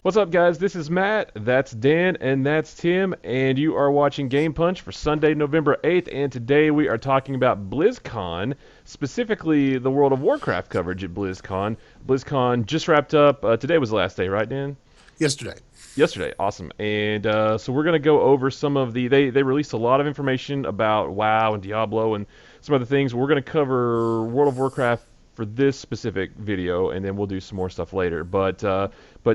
What's up, guys? This is Matt, that's Dan, and that's Tim, and you are watching Game Punch for Sunday, November 8th, and today we are talking about BlizzCon, specifically the World of Warcraft coverage at BlizzCon. BlizzCon just wrapped up. Today was the last day, right, Dan? Yesterday. Yesterday, awesome. And so we're going to go over some of they released a lot of information about WoW and Diablo and some other things. We're going to cover World of Warcraft for this specific video, and then we'll do some more stuff later. But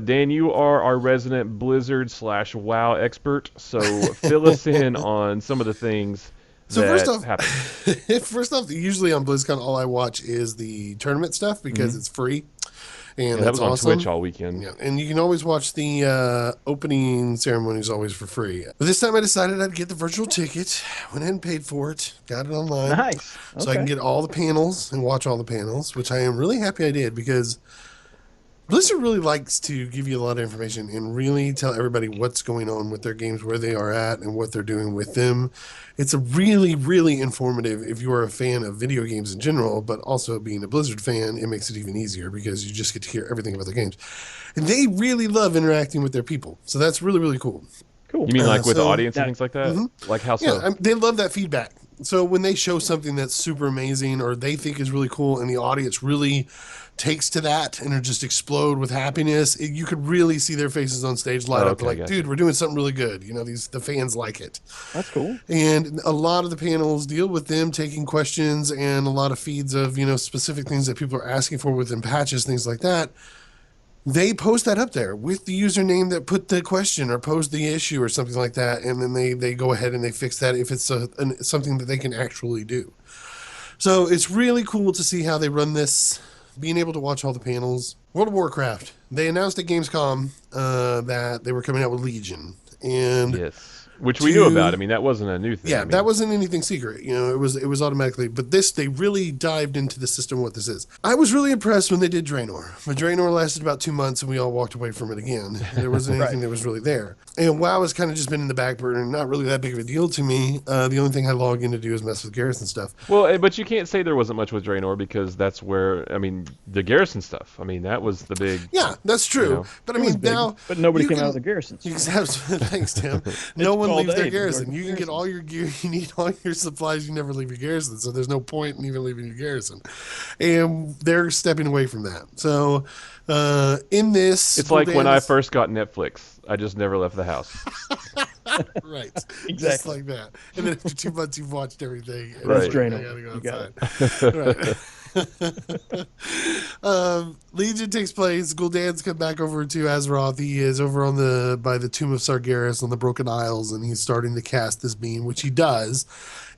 Dan, you are our resident Blizzard slash WoW expert, so fill us in on some of the things So that first off, happened. first off, usually on BlizzCon, all I watch is the tournament stuff because it's free, and Yeah, that that's was on awesome. Twitch all weekend. Yeah, and you can always watch the opening ceremonies always for free. But this time I decided I'd get the virtual ticket. Went ahead and paid for it. Got it online. Nice. So I can get all the panels and watch all the panels, which I am really happy I did because Blizzard really likes to give you a lot of information and really tell everybody what's going on with their games, where they are at, and what they're doing with them. It's a really, really informative if you are a fan of video games in general, but also being a Blizzard fan, it makes it even easier because you just get to hear everything about their games. And they really love interacting with their people. So that's really, really cool. Cool. You mean like with the so- audience and things like that? Like how so? Yeah, they love that feedback. So when they show something that's super amazing or they think is really cool and the audience really takes to that and just explode with happiness, you could really see their faces on stage light up Okay, like, gotcha. dude, we're doing something really good. You know, the fans like it. That's cool. And a lot of the panels deal with them taking questions and a lot of feeds of, specific things that people are asking for within patches, things like that. They post that up there with the username that put the question or posed the issue or something like that. And then they go ahead and they fix that if it's something that they can actually do. So it's really cool to see how they run this, being able to watch all the panels. World of Warcraft. They announced at Gamescom that they were coming out with Legion. And Yes. Which we knew about. I mean, that wasn't a new thing. yeah, I mean, that wasn't anything secret. It was automatically. But they really dived into the system, what this is. I was really impressed when they did Draenor. But Draenor lasted about 2 months, and we all walked away from it again. There wasn't anything that was really there. And WoW has kind of just been in the back burner, not really that big of a deal to me. The only thing I log in to do is mess with Garrison stuff. Well, but you can't say there wasn't much with Draenor because that's where, I mean, the Garrison stuff. I mean, that was the big. Yeah, that's true. You know, but I mean, now. But nobody you came can- out of the garrisons. Thanks, Tim. No one called leaves their aid. garrison. Garrison. You can get all your gear. You need all your supplies. You never leave your garrison. So there's no point in even leaving your garrison. And they're stepping away from that. So in this, It's like when I Gul'dan's- first got Netflix. I just never left the house. right, just Exactly. like that. And then after 2 months, you've watched everything. And Right. it's like, Draenor. I gotta go You got outside. Right. Legion takes place. Gul'dan's come back over to Azeroth. He is over by the Tomb of Sargeras on the Broken Isles, and he's starting to cast this beam, which he does,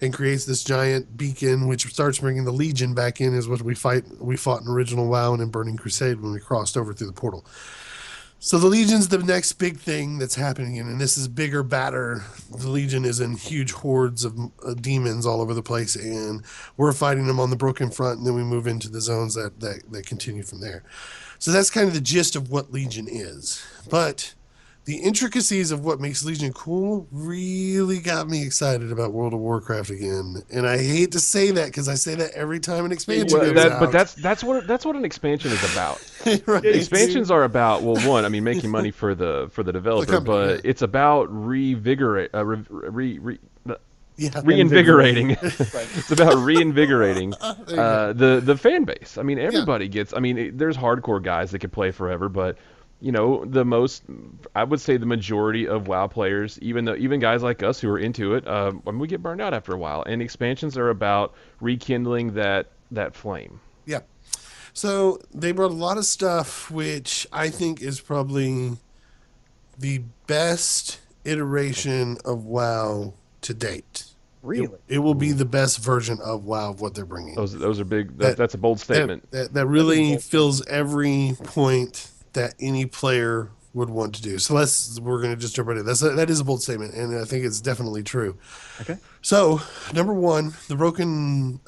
and creates this giant beacon, which starts bringing the Legion back in. Is what we fought in original WoW and in Burning Crusade when we crossed over through the portal. So the Legion's the next big thing that's happening, and this is bigger, badder. The Legion is in huge hordes of demons all over the place, and we're fighting them on the Broken Front, and then we move into the zones that continue from there. So that's kind of the gist of what Legion is. But the intricacies of what makes Legion cool really got me excited about World of Warcraft again. And I hate to say that because I say that every time an expansion Well, comes out. but that's what an expansion is about. right. Expansions are about, well, one, I mean, making money for the developer, company, but yeah. it's about reinvigorating. It's about reinvigorating the fan base. I mean, everybody gets. I mean, there's hardcore guys that could play forever, but I would say the majority of WoW players, even guys like us who are into it, when we get burned out after a while, and expansions are about rekindling that flame. Yeah. So they brought a lot of stuff, which I think is probably the best iteration of WoW to date. Really? It will be the best version of WoW of what they're bringing. Those are big. That's a bold statement. That really fills every point that any player would want to do. So we're going to just jump right in. That is a bold statement, and I think it's definitely true. Okay. So, number one, the Broken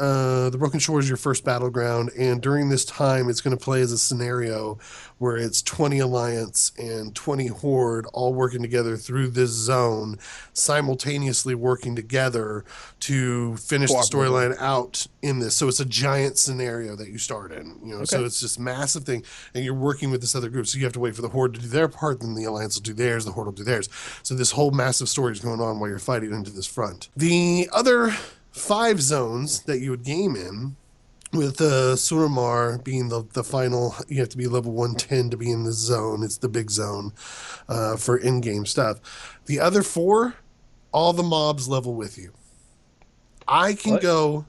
Shore is your first battleground, and during this time, it's going to play as a scenario where it's 20 Alliance and 20 Horde all working together through this zone, simultaneously working together to finish the storyline out in this. So it's a giant scenario that you start in, So it's this massive thing, and you're working with this other group, so you have to wait for the Horde to do their part. apart, then the Alliance will do theirs, the Horde will do theirs. So this whole massive story is going on while you're fighting into this front. The other 5 zones that you would game in, with Suramar being the final, you have to be level 110 to be in this zone. It's the big zone for in-game stuff. The other 4, all the mobs level with you. I can go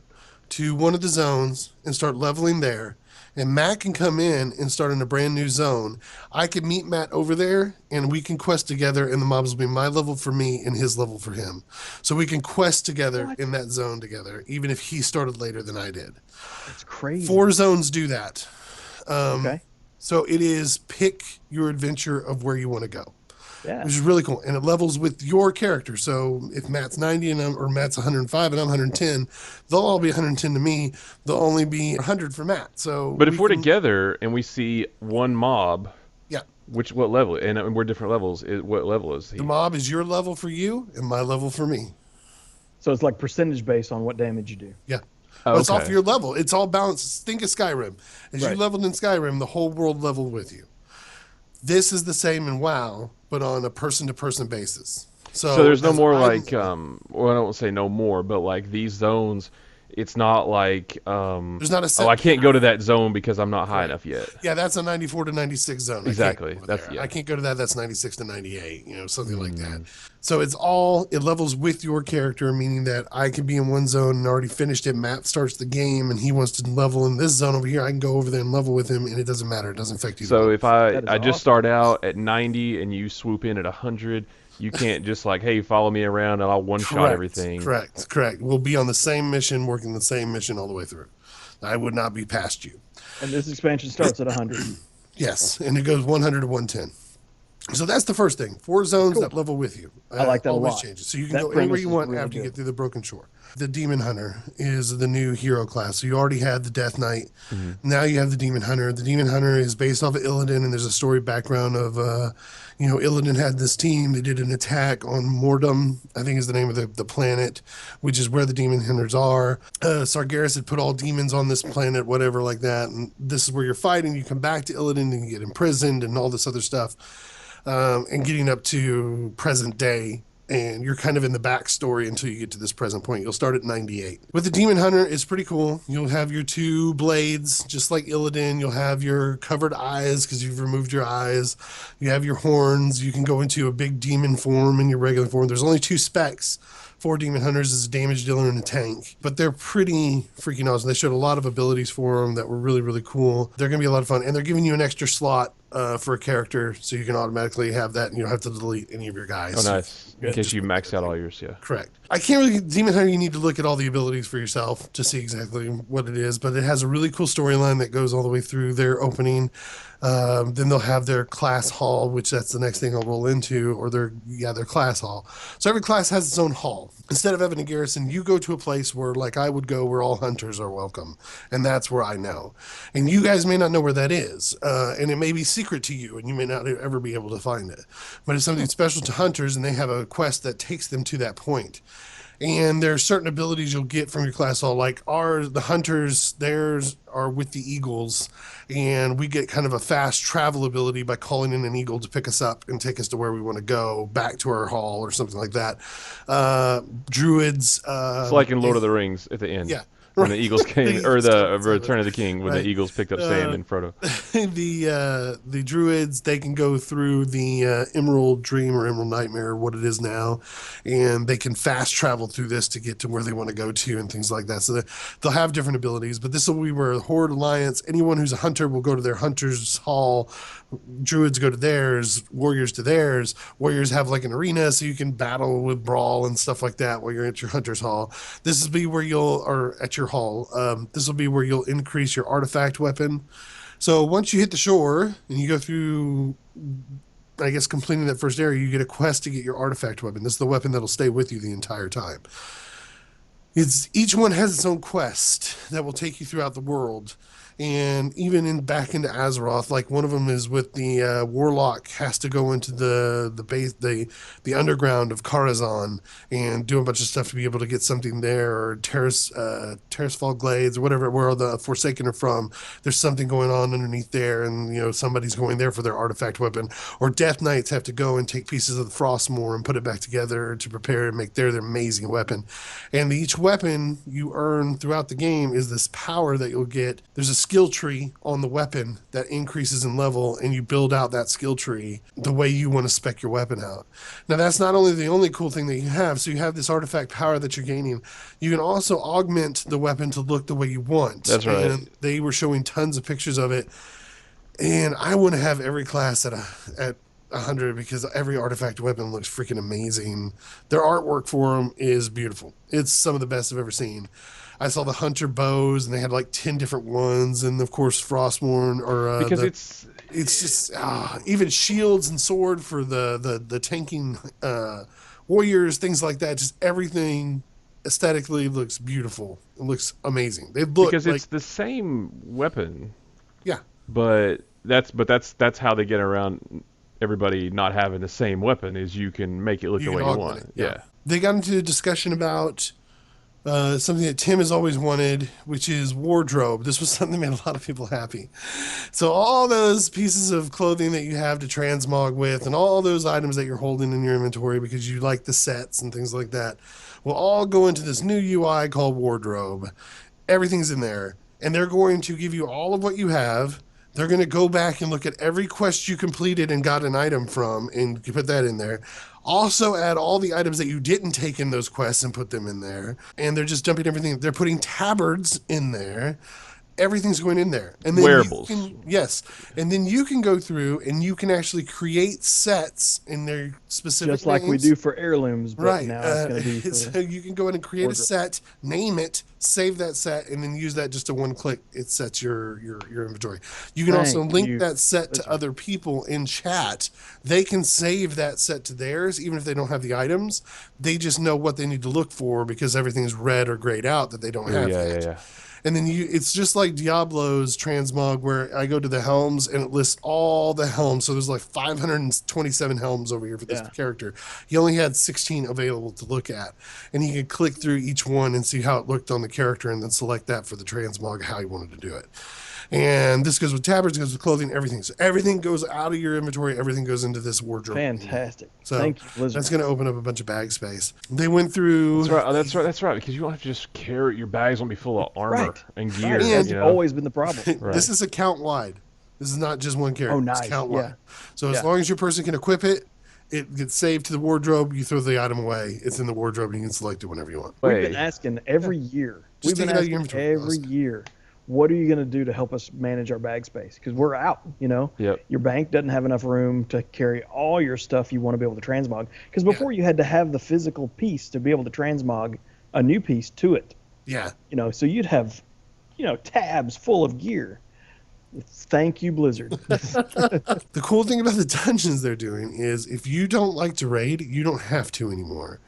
to one of the zones and start leveling there, and Matt can come in and start in a brand new zone. I can meet Matt over there, and we can quest together, and the mobs will be my level for me and his level for him. So we can quest together in that zone together, even if he started later than I did. That's crazy. 4 zones do that. Okay. So it is pick your adventure of where you want to go. Yeah. Which is really cool. And it levels with your character. So if Matt's 90 or Matt's 105 and I'm 110, they'll all be 110 to me. They'll only be 100 for Matt. So But if we're together and we see one mob, yeah, what level? And we're different levels. What level is he? The mob is your level for you and my level for me. So it's like percentage based on what damage you do. Yeah. Oh, Well, it's off your level. It's all balanced. Think of Skyrim. As you Right. leveled in Skyrim, the whole world leveled with you. This is the same in WoW, but on a person-to-person basis. So there's no as more I'm- like well, I don't say no more, but like these zones, it's not like There's not a set I can't go to that zone because I'm not high enough yet. Yeah, that's a 94 to 96 zone. Exactly. I can't go That's- there. yeah. I can't go to that. That's 96 to 98, something like that. So it levels with your character, meaning that I can be in one zone and already finished it. Matt starts the game and he wants to level in this zone over here. I can go over there and level with him, and it doesn't matter. It doesn't affect you. So if I That is just awesome. start out at 90 and you swoop in at 100, you can't just like, hey, follow me around and I'll one-shot everything. Correct. We'll be on the same mission, working the same mission all the way through. I would not be past you. And this expansion starts at 100. Yes, and it goes 100 to 110. So that's the first thing. 4 zones that level with you. I like that a always lot. changes. So you can That go anywhere premise you is want really after you good. get through the Broken Shore. The Demon Hunter is the new hero class. So you already had the Death Knight. Now you have the Demon Hunter. The Demon Hunter is based off of Illidan, and there's a story background of, Illidan had this team. They did an attack on Mordum, I think is the name of the planet, which is where the Demon Hunters are. Sargeras had put all demons on this planet, whatever like that. And this is where you're fighting. You come back to Illidan and you get imprisoned and all this other stuff. And getting up to present day, and you're kind of in the backstory until you get to this present point. You'll start at 98. With the Demon Hunter, it's pretty cool. You'll have your 2 blades, just like Illidan. You'll have your covered eyes because you've removed your eyes. You have your horns. You can go into a big demon form in your regular form. There's only 2 specs. 4 Demon Hunters is a damage dealer and a tank. But they're pretty freaking awesome. They showed a lot of abilities for them that were really, really cool. They're going to be a lot of fun. And they're giving you an extra slot for a character, so you can automatically have that and you don't have to delete any of your guys. Oh, nice. In case you max out all yours, yeah. Correct. I can't really, Demon Hunter, you need to look at all the abilities for yourself to see exactly what it is, but it has a really cool storyline that goes all the way through their opening. Then they'll have their class hall, which that's the next thing I'll roll into, or their class hall. So every class has its own hall. Instead of having a garrison, you go to a place where, like I would go, where all hunters are welcome. And that's where I know. And you guys may not know where that is. And it may be secret to you, and you may not ever be able to find it. But it's something special to hunters, and they have a quest that takes them to that point. And there are certain abilities you'll get from your class hall, like the hunters, theirs are with the eagles, and we get kind of a fast travel ability by calling in an eagle to pick us up and take us to where we want to go, back to our hall or something like that. Druids. It's like in Lord of the Rings at the end. Yeah. When the Eagles came, or the Return of the King, when Right. the Eagles picked up Sam and Frodo. The druids, they can go through the Emerald Dream or Emerald Nightmare, what it is now, and they can fast travel through this to get to where they want to go to and things like that. So they'll have different abilities, but this will be where Horde Alliance, anyone who's a hunter will go to their hunter's hall. Druids go to theirs, warriors to theirs. Warriors have like an arena, so you can battle with brawl and stuff like that while you're at your hunter's hall. This will be where at your hall. This will be where you'll increase your artifact weapon. So once you hit the shore and you go through, I guess, completing that first area, you get a quest to get your artifact weapon. This is the weapon that'll stay with you the entire time. Each one has its own quest that will take you throughout the world. And even back into Azeroth, like one of them is with the warlock has to go into the base, the underground of Karazhan and do a bunch of stuff to be able to get something there, or Terrasfall Glades or whatever, where the Forsaken are from. There's something going on underneath there, and somebody's going there for their artifact weapon. Or Death Knights have to go and take pieces of the Frostmourne and put it back together to prepare and make their amazing weapon. And each weapon you earn throughout the game is this power that you'll get. There's a skill tree on the weapon that increases in level, and you build out that skill tree the way you want to spec your weapon out. Now, that's not only the only cool thing that you have. So you have this artifact power that you're gaining. You can also augment the weapon to look the way you want. That's right. And they were showing tons of pictures of it. And I want to have every class at 100 because every artifact weapon looks freaking amazing. Their artwork for them is beautiful. It's some of the best I've ever seen. I saw the hunter bows, and they had like 10 different ones, and of course Frostmourne, or because it's just even shields and sword for the tanking warriors, things like that. Just everything aesthetically looks beautiful. It looks amazing. They look because like, it's the same weapon. Yeah, but that's how they get around everybody not having the same weapon. Is you can make it look the way you want. Yeah. They got into a discussion about something that Tim has always wanted, which is wardrobe. This was something that made a lot of people happy. So all those pieces of clothing that you have to transmog with, and all those items that you're holding in your inventory because you like the sets and things like that, will all go into this new UI called wardrobe. Everything's in there, and they're going to give you all of what you have. They're going to go back and look at every quest you completed and got an item from, and you put that in there. Also add all the items that you didn't take in those quests and put them in there. And they're just dumping everything. They're putting tabards in there. Everything's going in there. And then wearables. Yes. And then you can go through and you can actually create sets in their specific Just like names. we do for heirlooms, but Right. now it's going to be for So you can go in and create wardrobe. a set, name it, save that set, and then use that just to one click. It sets your inventory. You can also Thank link you. that set to That's right. other people in chat. They can save that set to theirs, even if they don't have the items. They just know what they need to look for because everything's red or grayed out that they don't have yet. Yeah. And then it's just like Diablo's transmog, where I go to the helms and it lists all the helms. So there's like 527 helms over here for this character. He only had 16 available to look at, and he could click through each one and see how it looked on the character, and then select that for the transmog, how he wanted to do it. And this goes with tabards, goes with clothing, everything. So everything goes out of your inventory. Everything goes into this wardrobe. Fantastic. So Thank you, Blizzard. that's going to open up a bunch of bag space. They went through. That's right. Oh, that's right. Because you don't have to just carry your bags. Won't be full of armor Right. and gear. Right. That's you know? always been the problem. Right. This is account wide. This is not just one character. Oh, nice. It's count Yeah. wide. So as Yeah. long as your person can equip it, it gets saved to the wardrobe. You throw the item away. It's in the wardrobe. And you can select it whenever you want. We've Wait. been asking every year. Just We've been take it out of your asking inventory, every year, what are you going to do to help us manage our bag space? Because we're out, Yep. Your bank doesn't have enough room to carry all your stuff you want to be able to transmog. Because before you had to have the physical piece to be able to transmog a new piece to it. Yeah. So you'd have, tabs full of gear. Thank you, Blizzard. The cool thing about the dungeons they're doing is if you don't like to raid, you don't have to anymore.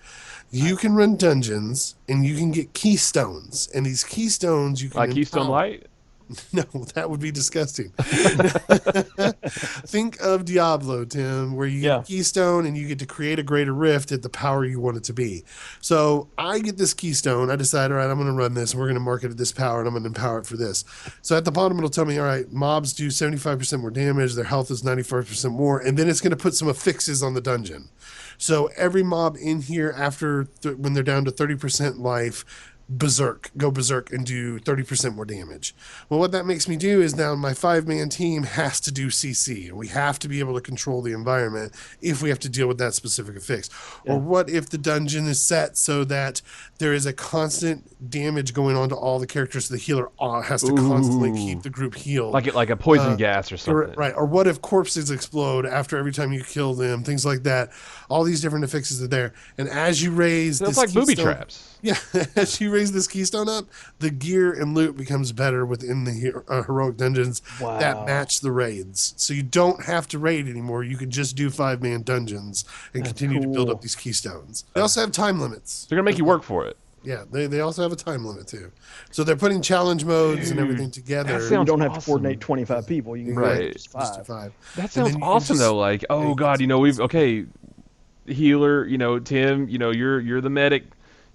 You can run dungeons and you can get keystones. And these keystones you can Like Keystone empower. Light. No, that would be disgusting. Think of Diablo, Tim, where you get a keystone and you get to create a greater rift at the power you want it to be. So I get this keystone. I decide, all right, I'm going to run this. And we're going to mark it at this power, and I'm going to empower it for this. So at the bottom, it'll tell me, all right, mobs do 75% more damage. Their health is 95% more. And then it's going to put some affixes on the dungeon. So every mob in here, after when they're down to 30% life, go berserk and do 30% more damage. Well, what that makes me do is now my 5-man team has to do CC, and we have to be able to control the environment if we have to deal with that specific affix. Or what if the dungeon is set so that there is a constant damage going on to all the characters, so the healer has to constantly keep the group healed. Like a poison gas or something. Right. Or what if corpses explode after every time you kill them, things like that. All these different affixes are there. And as you raise That's this like booby keystone- traps. Yeah, as you raise this keystone up, the gear and loot becomes better within the heroic dungeons that match the raids. So you don't have to raid anymore. You can just do 5-man dungeons and continue to build up these keystones. They also have time limits. They're gonna make you work for it. Yeah, they also have a time limit too. So they're putting challenge modes and everything Dude, that together. You sounds don't have to coordinate awesome. 25 people. You can coordinate Exactly. Right. just Just do 5. 5. That And sounds then you can awesome though. just Like, yeah, oh you get God, some we've crazy. okay, healer, Tim, you're the medic.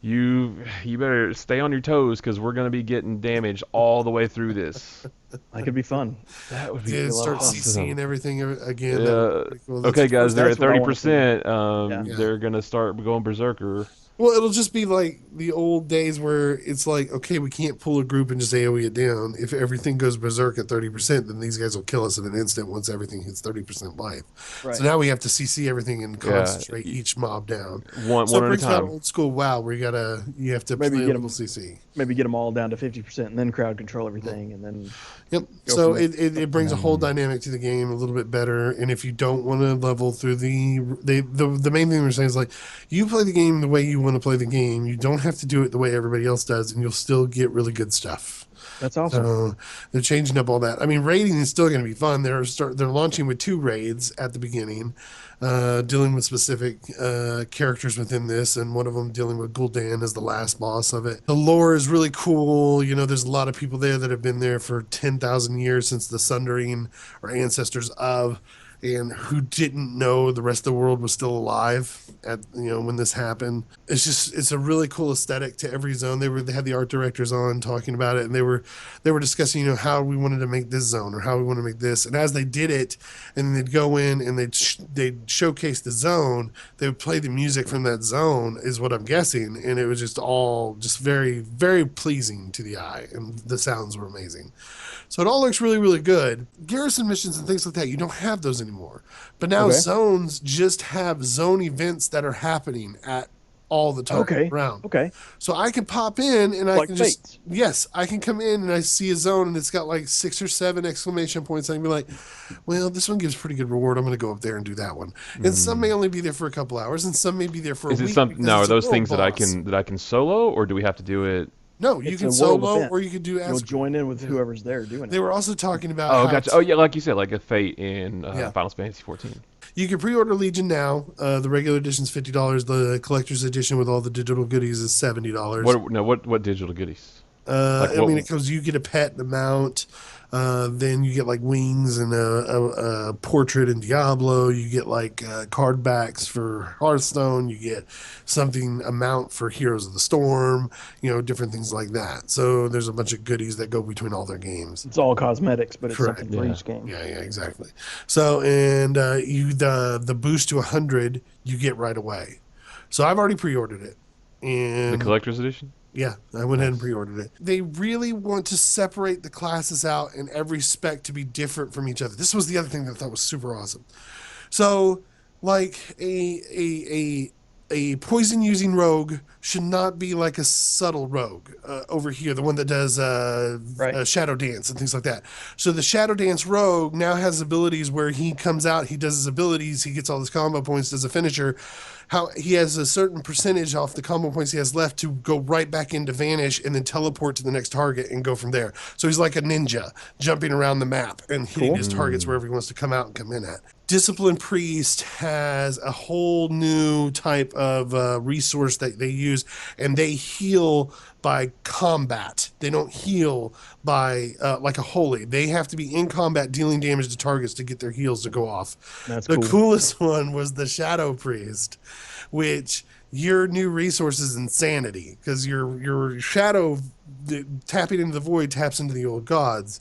You better stay on your toes because we're gonna be getting damaged all the way through this. That could be fun. That would be Be To a lot of start fun. CC awesome. and everything again, that would be Uh, pretty cool. That's okay, of course guys, they're That's at what I thirty want to see. percent. Yeah. yeah. They're gonna start going berserker. Well, it'll just be like the old days where it's like, okay, we can't pull a group and just AoE it down. If everything goes berserk at 30%, then these guys will kill us in an instant once everything hits 30% life. Right. So now we have to CC everything and Yeah, concentrate each mob down. one So one it at a brings back time. old school WoW where you have to Maybe play a get little them. CC. Maybe get them all down to 50% and then crowd control everything and then Yep. go from So there. it brings a whole dynamic to the game a little bit better. And if you don't want to level through the main thing we're saying is like, you play the game the way you want to play the game. You don't have to do it the way everybody else does, and you'll still get really good stuff. That's awesome. So they're changing up all that. I mean, raiding is still going to be fun. They're launching with 2 raids at the beginning, dealing with specific characters within this, and one of them dealing with Gul'dan as the last boss of it. The lore is really cool. There's a lot of people there that have been there for 10,000 years since the Sundering or ancestors of, and who didn't know the rest of the world was still alive at when this happened. It's a really cool aesthetic to every zone. They had the art directors on talking about it, and they were discussing how we wanted to make this zone or how we want to make this. And as they did it, and they'd go in and they'd showcase the zone, they would play the music from that zone, is what I'm guessing, and it was just all just very, very pleasing to the eye, and the sounds were amazing. So it all looks really, really good. Garrison missions and things like that, you don't have those anymore. But now Okay. zones just have zone events that are happening at all the time Okay. around. Okay. So I can pop in and I Like can just, Fates. yes, I can come in and I see a zone and it's got like 6 or 7 exclamation points. I can be like, well, this one gives pretty good reward. I'm going to go up there and do that one. And some may only be there for a couple hours and some may be there for Is a it week. some? Because No, are it's a those world things that I boss. can solo, or do we have to do it? No, you It's can a world solo event. or you can do You'll as. join in with whoever's there doing They it. were also talking about Oh, how gotcha. Oh, yeah, like you said, like a Fate in Yeah. Final Fantasy 14. you can pre-order Legion now. The regular edition is $50. The collector's edition with all the digital goodies is $70. What digital goodies? Like I what? mean, it comes. You get a pet and a mount. Then you get like wings and a portrait in Diablo. You get like card backs for Hearthstone. You get a mount for Heroes of the Storm. Different things like that. So there's a bunch of goodies that go between all their games. It's all cosmetics, but it's Correct. something for Yeah. each game. Yeah, exactly. So and the boost to 100 you get right away. So I've already pre-ordered it. The And collector's edition? yeah, I went ahead and pre-ordered it. They really want to separate the classes out and every spec to be different from each other. This was the other thing that I thought was super awesome. So, like a poison using rogue should not be like a subtle rogue over here, the one that does Right. shadow dance and things like that. So the shadow dance rogue now has abilities where he comes out, he does his abilities, he gets all his combo points, does a finisher. How he has a certain percentage off the combo points he has left to go right back into vanish and then teleport to the next target and go from there. So he's like a ninja jumping around the map and hitting Cool. his targets wherever he wants to come out and come in at. Discipline Priest has a whole new type of resource that they use, and they heal by combat. They don't heal by like a holy. They have to be in combat dealing damage to targets to get their heals to go off. That's The cool. coolest one was the Shadow Priest, which your new resource is insanity because your shadow tapping into the void taps into the old gods.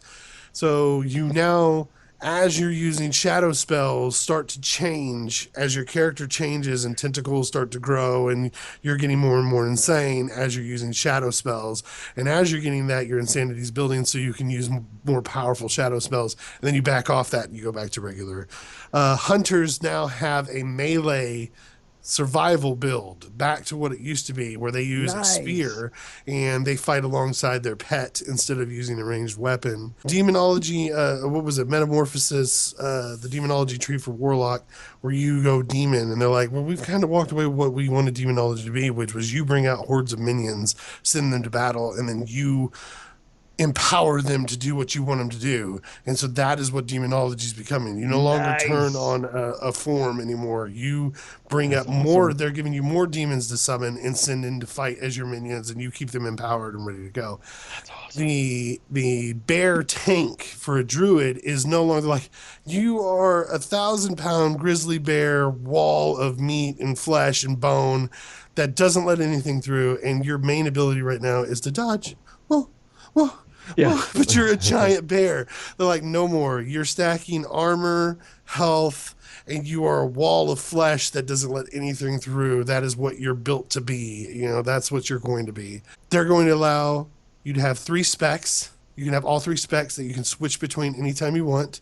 So you now, as you're using shadow spells, start to change as your character changes and tentacles start to grow and you're getting more and more insane as you're using shadow spells. And as you're getting that, your insanity is building so you can use more powerful shadow spells. And then you back off that and you go back to regular. Hunters now have a melee survival build back to what it used to be, where they use a Nice. spear and they fight alongside their pet instead of using a ranged weapon. Demonology, what was it? Metamorphosis, the demonology tree for Warlock, where you go demon, and they're like, well, we've kind of walked away with what we wanted demonology to be, which was you bring out hordes of minions, send them to battle, and then you empower them to do what you want them to do. And so that is what demonology is becoming. You no longer turn Nice. on a form anymore. You bring That's up more, awesome. they're giving you more demons to summon and send in to fight as your minions, and you keep them empowered and ready to go. That's awesome. The bear tank for a druid is no longer like, you are 1,000-pound grizzly bear wall of meat and flesh and bone that doesn't let anything through, and your main ability right now is to dodge. Well, well, Yeah. well, but you're a giant bear. They're like, no more. You're stacking armor, health, and you are a wall of flesh that doesn't let anything through. That is what you're built to be. You know, that's what you're going to be. They're going to allow you to have 3 specs. You can have all 3 specs that you can switch between anytime you want.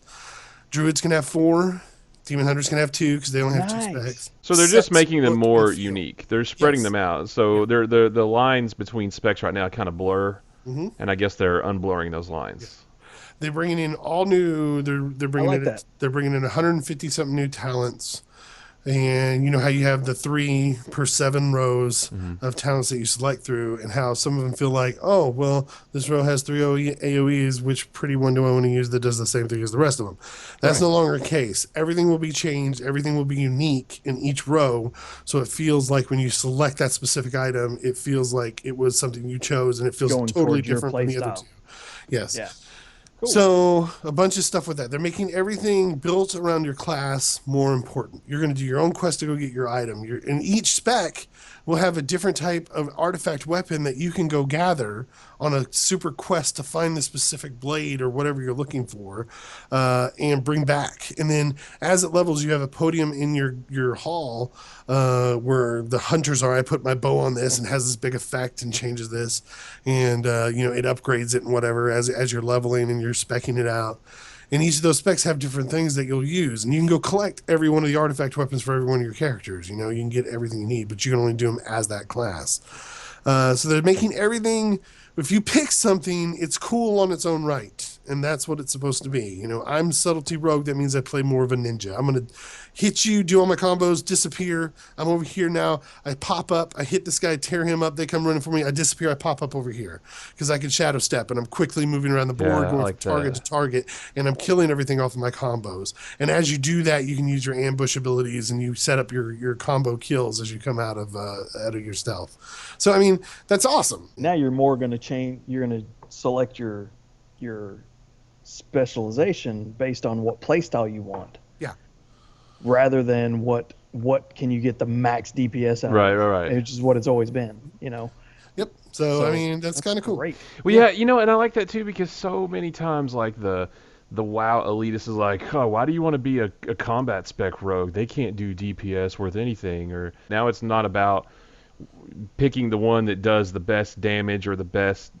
Druids can have 4. Demon Hunters can have 2 because they only have 2 Nice. specs. So they're just Sets making them look more and feel. unique. They're spreading Yes. them out. So they're the lines between specs right now kind of blur, Mm-hmm. and I guess they're unblurring those lines. They're bringing in all new. They're I bringing like in that. they're bringing in 150 something new talents, and you know how you have the 3 per 7 rows Hmm. of talents that you select through, and how some of them feel like, oh well, this row has 3 AOE's, which pretty one do I want to use that does the same thing as the rest of them? That's Right. no longer the case. Everything will be changed. Everything will be unique in each row, so it feels like when you select that specific item, it feels like it was something you chose, and it feels Going totally towards your different from play the other style. 2. Yes. Yeah. Cool. So a bunch of stuff with that. They're making everything built around your class more important. You're going to do your own quest to go get your item. And each spec will have a different type of artifact weapon that you can go gather on a super quest to find the specific blade or whatever you're looking for, and bring back. And then as it levels, you have a podium in your hall where the hunters are. I put my bow on this and has this big effect and changes this, and it upgrades it and whatever as you're leveling and you're specking it out. And each of those specs have different things that you'll use, and you can go collect every one of the artifact weapons for every one of your characters. You can get everything you need, but you can only do them as that class. So they're making everything. If you pick something, it's cool on its own right, and that's what it's supposed to be. I'm subtlety rogue. That means I play more of a ninja. I'm gonna hit you, do all my combos, disappear. I'm over here now. I pop up. I hit this guy, tear him up. They come running for me. I disappear. I pop up over here because I can shadow step, and I'm quickly moving around the board, Yeah, I going from like target to that. target, and I'm killing everything off of my combos. And as you do that, you can use your ambush abilities, and you set up your combo kills as you come out of your stealth. So I mean, that's awesome. Now you're more going to change. You're going to select your specialization based on what playstyle you want, Yeah. rather than what can you get the max DPS out Right, of, right, right. which is what it's always been. Yep. So I So mean, that's kind of cool. great. Well, yeah, and I like that too because so many times, like the WoW elitist is like, oh, why do you want to be a combat spec rogue? They can't do DPS worth anything. Or now it's not about picking the one that does the best damage or the best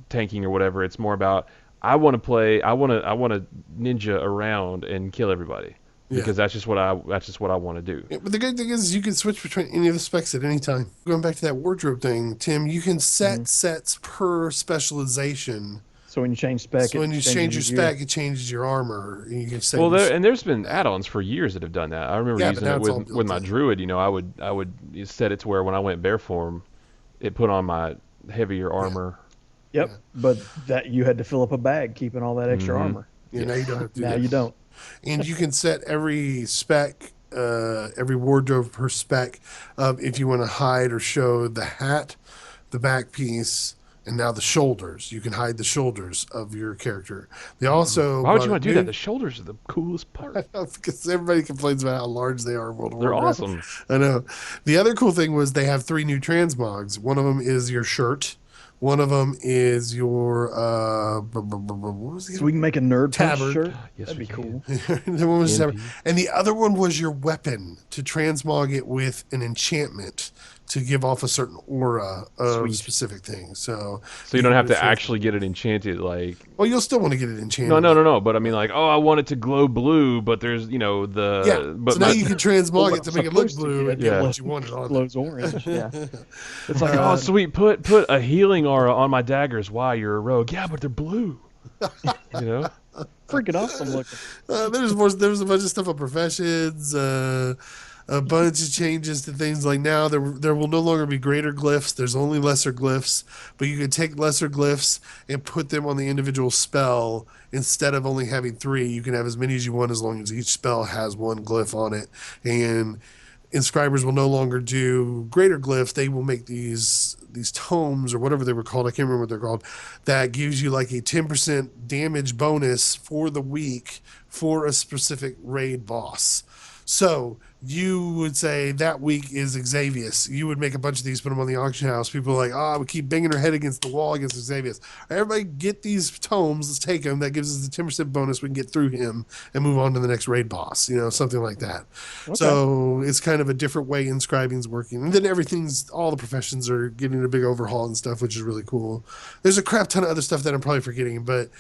tanking or whatever. It's more about I want to play. I want to ninja around and kill everybody Yeah. because that's just what I want to do. Yeah, but the good thing is you can switch between any of the specs at any time. Going back to that wardrobe thing, Tim, you can set sets per specialization. So when you change spec, So it when you changes change your your gear. spec, it changes your armor. And you can set Well, your, there's been add-ons for years that have done that. I remember yeah, but using now it it's all with built my in. druid. I would set it to where when I went bear form, it put on my heavier armor. Yep. Yeah. But that you had to fill up a bag keeping all that extra Mhm. armor. Yeah, now you don't have to do Now that. you don't. And you can set every spec, every wardrobe per spec of if you want to hide or show the hat, the back piece, and now the shoulders. You can hide the shoulders of your character. They also Why would brought you a want to do that? new The shoulders are the coolest part. because everybody complains about how large they are in World of They're Warcraft. awesome. I know. The other cool thing was they have 3 new transmogs. One of them is your shirt. One of them is your what was the So other? we can make a nerd punch Tabard. shirt. Yes, That'd we be can. cool. The one was NP. and the other one was your weapon to transmog it with an enchantment to give off a certain aura of Sweet. specific things. So So you don't have can to transmog. actually get it enchanted, like. Well, you'll still want to get it No, enchanted. no, no, no. But I mean, like, oh, I want it to glow blue, but there's, Yeah. but So now my, you can Well, transmog what it to it's make it look supposed to blue get and get Yeah. what you wanted on it. glows orange. Yeah. it's like, oh, sweet, put a healing aura on my daggers. Why you're a rogue? Yeah, but they're blue. You know. Freaking awesome looking. There's a bunch of stuff on professions. a bunch of changes to things like now there will no longer be greater glyphs. There's only lesser glyphs, but you can take lesser glyphs and put them on the individual spell instead of only having three. You can have as many as you want as long as each spell has one glyph on it. And inscribers will no longer do greater glyphs. They will make these tomes or whatever they were called. I can't remember what they're called. That gives you like a 10% damage bonus for the week for a specific raid boss. So you would say that week is Xavius. You would make a bunch of these, put them on the auction house. People are like, we keep banging our head against the wall against Xavius. Everybody get these tomes. Let's take them. That gives us the 10% bonus. We can get through him and move on to the next raid boss, something like that. Okay. So it's kind of a different way inscribing's working. And then all the professions are getting a big overhaul and stuff, which is really cool. There's a crap ton of other stuff that I'm probably forgetting, but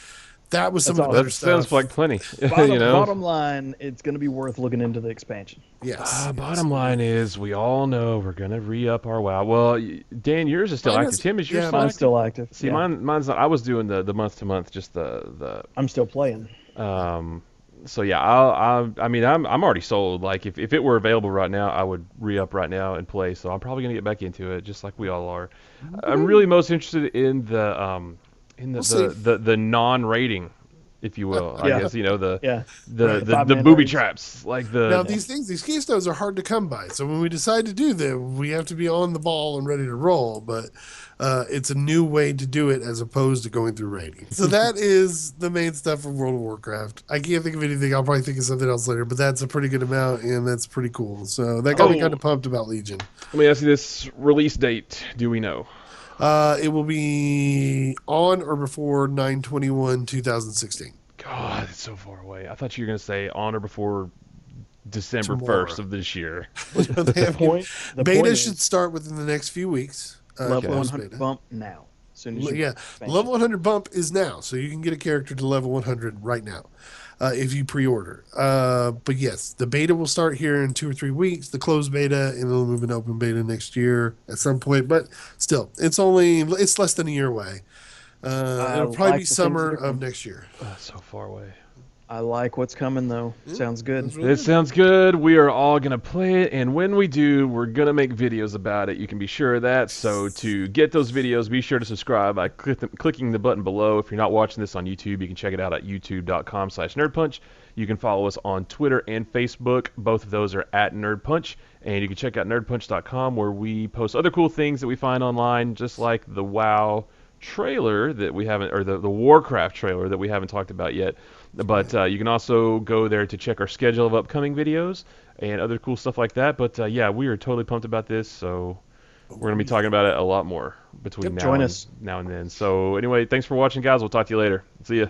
that was some of the better stuff. That sounds like plenty. Bottom line, it's going to be worth looking into the expansion. Yes. Bottom line is, we all know we're going to re-up our WoW. Well, Dan, yours is still active. Tim, is yours still active? See, mine's not. I was doing the month-to-month, just the... I'm still playing. So yeah, I mean, I'm already sold. Like, if it were available right now, I would re-up right now and play. So I'm probably going to get back into it, just like we all are. I'm really most interested in the non-rating, if you will. I guess the booby traps, like the. Now these keystones are hard to come by. So when we decide to do them, we have to be on the ball and ready to roll. But it's a new way to do it as opposed to going through rating. So that is the main stuff from World of Warcraft. I can't think of anything. I'll probably think of something else later. But that's a pretty good amount, and that's pretty cool. So that got me kind of pumped about Legion. Let me ask you this: release date? Do we know? It will be on or before 9/21/2016. God, it's so far away. I thought you were going to say on or before December 1st of this year. The beta should start within the next few weeks. Level 100 bump now. Level 100 bump is now, so you can get a character to level 100 right now if you pre-order. But yes, the beta will start here in 2 or 3 weeks, the closed beta, and it'll move into open beta next year at some point. But still, it's less than a year away. It'll probably be summer of next year. So far away. I like what's coming, though. Sounds good. It sounds good. We are all going to play it, and when we do, we're going to make videos about it. You can be sure of that. So to get those videos, be sure to subscribe by clicking the button below. If you're not watching this on YouTube, you can check it out at youtube.com/nerdpunch. You can follow us on Twitter and Facebook. Both of those are at nerdpunch. And you can check out nerdpunch.com, where we post other cool things that we find online, just like the WoW trailer that we haven't, or the Warcraft trailer that we haven't talked about yet. But you can also go there to check our schedule of upcoming videos and other cool stuff like that. But yeah, we are totally pumped about this, so we're going to be talking about it a lot more between now and then. So anyway, thanks for watching, guys. We'll talk to you later. See ya.